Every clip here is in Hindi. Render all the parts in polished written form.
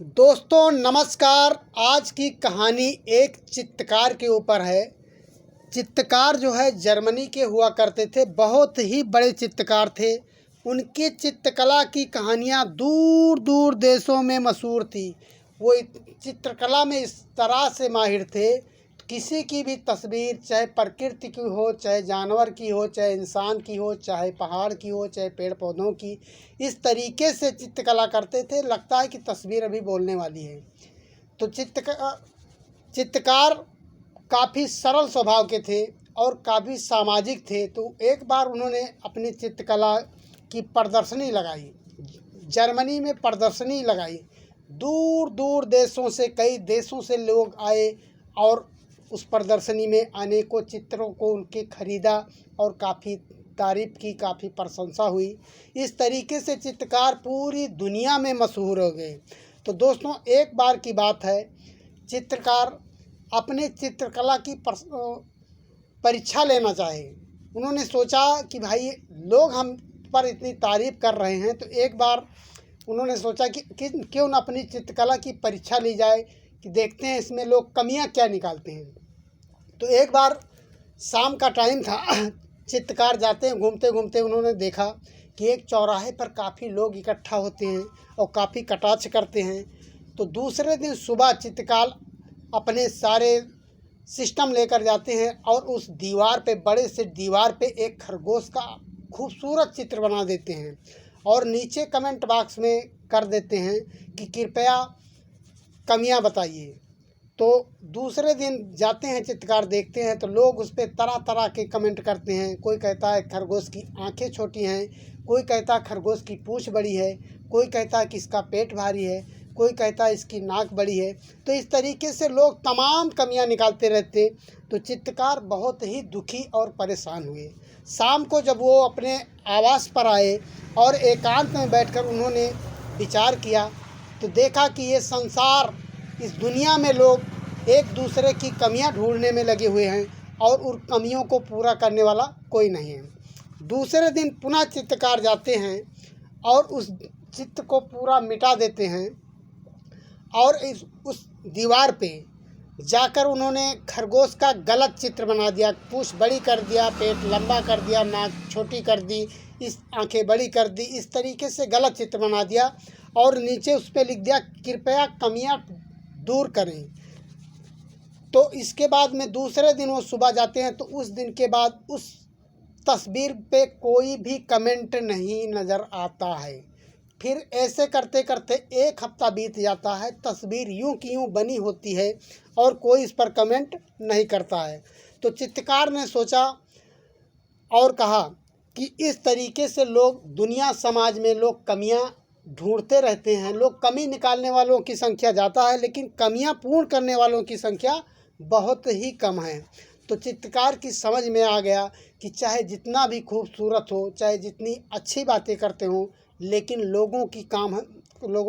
दोस्तों नमस्कार। आज की कहानी एक चित्रकार के ऊपर है। चित्रकार जो है जर्मनी के हुआ करते थे, बहुत ही बड़े चित्रकार थे। उनकी चित्रकला की कहानियाँ दूर दूर देशों में मशहूर थी। वो चित्रकला में इस तरह से माहिर थे, किसी की भी तस्वीर, चाहे प्रकृति की हो, चाहे जानवर की हो, चाहे इंसान की हो, चाहे पहाड़ की हो, चाहे पेड़ पौधों की, इस तरीके से चित्रकला करते थे, लगता है कि तस्वीर अभी बोलने वाली है। तो चित्रकार काफ़ी सरल स्वभाव के थे और काफ़ी सामाजिक थे। तो एक बार उन्होंने अपनी चित्रकला की प्रदर्शनी लगाई, जर्मनी में प्रदर्शनी लगाई। दूर दूर देशों से, कई देशों से लोग आए और उस प्रदर्शनी में अनेकों चित्रों को उनके खरीदा और काफ़ी तारीफ़ की, काफ़ी प्रशंसा हुई। इस तरीके से चित्रकार पूरी दुनिया में मशहूर हो गए। तो दोस्तों एक बार की बात है, चित्रकार अपने चित्रकला की परीक्षा लेना चाहे। उन्होंने सोचा कि भाई लोग हम पर इतनी तारीफ़ कर रहे हैं, तो एक बार उन्होंने सोचा कि क्यों न अपनी चित्रकला की परीक्षा ली जाए, कि देखते हैं इसमें लोग कमियां क्या निकालते हैं। तो एक बार शाम का टाइम था, चित्रकार जाते हैं, घूमते घूमते उन्होंने देखा कि एक चौराहे पर काफ़ी लोग इकट्ठा होते हैं और काफ़ी कटाक्ष करते हैं। तो दूसरे दिन सुबह चित्रकार अपने सारे सिस्टम लेकर जाते हैं और उस दीवार पे, बड़े से दीवार पे एक खरगोश का खूबसूरत चित्र बना देते हैं और नीचे कमेंट बॉक्स में कर देते हैं कि कृपया कमियां बताइए। तो दूसरे दिन जाते हैं चित्रकार, देखते हैं तो लोग उस पर तरह तरह के कमेंट करते हैं। कोई कहता है खरगोश की आंखें छोटी हैं, कोई कहता है खरगोश की पूँछ बड़ी है, कोई कहता है कि इसका पेट भारी है, कोई कहता है इसकी नाक बड़ी है। तो इस तरीके से लोग तमाम कमियां निकालते रहते। तो चित्रकार बहुत ही दुखी और परेशान हुए। शाम को जब वो अपने आवास पर आए और एकांत में बैठकर उन्होंने विचार किया, तो देखा कि ये संसार, इस दुनिया में लोग एक दूसरे की कमियां ढूंढने में लगे हुए हैं और उन कमियों को पूरा करने वाला कोई नहीं है। दूसरे दिन पुनः चित्रकार जाते हैं और उस चित्र को पूरा मिटा देते हैं और उस दीवार पे जाकर उन्होंने खरगोश का गलत चित्र बना दिया। पूँछ बड़ी कर दिया, पेट लंबा कर दिया, नाक छोटी कर दी, इस आंखें बड़ी कर दी, इस तरीके से गलत चित्र बना दिया और नीचे उस पर लिख दिया कृपया कमियां दूर करें। तो इसके बाद में दूसरे दिन वो सुबह जाते हैं, तो उस दिन के बाद उस तस्वीर पे कोई भी कमेंट नहीं नज़र आता है। फिर ऐसे करते करते एक हफ्ता बीत जाता है, तस्वीर यूं की यूं बनी होती है और कोई इस पर कमेंट नहीं करता है। तो चित्रकार ने सोचा और कहा कि इस तरीके से लोग, दुनिया समाज में लोग कमियां ढूंढते रहते हैं। लोग कमी निकालने वालों की संख्या ज़्यादा है, लेकिन कमियां पूर्ण करने वालों की संख्या बहुत ही कम है। तो चित्रकार की समझ में आ गया कि चाहे जितना भी खूबसूरत हो, चाहे जितनी अच्छी बातें करते हों, लेकिन लोगों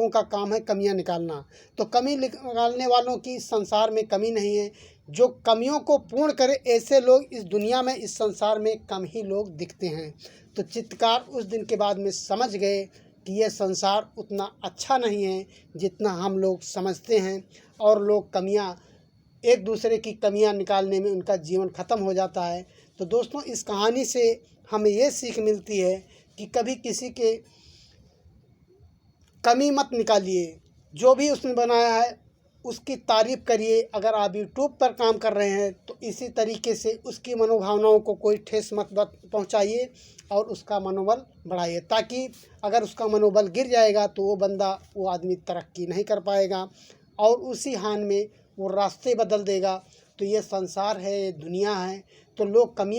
का काम है कमियां निकालना। तो कमी निकालने वालों की संसार में कमी नहीं है। जो कमियों को पूर्ण करे, ऐसे लोग इस दुनिया में, इस संसार में कम ही लोग दिखते हैं। तो चित्रकार उस दिन के बाद में समझ गए कि यह संसार उतना अच्छा नहीं है जितना हम लोग समझते हैं और लोग कमियां, एक दूसरे की कमियां निकालने में उनका जीवन ख़त्म हो जाता है। तो दोस्तों इस कहानी से हमें ये सीख मिलती है कि कभी किसी के कमी मत निकालिए, जो भी उसने बनाया है उसकी तारीफ़ करिए। अगर आप यूट्यूब पर काम कर रहे हैं तो इसी तरीके से उसकी मनोभावनाओं को कोई ठेस मत पहुंचाइए और उसका मनोबल बढ़ाइए, ताकि अगर उसका मनोबल गिर जाएगा तो वो आदमी तरक्की नहीं कर पाएगा और उसी हाल में वो रास्ते बदल देगा। तो ये संसार है, ये दुनिया है, तो लोग कमियां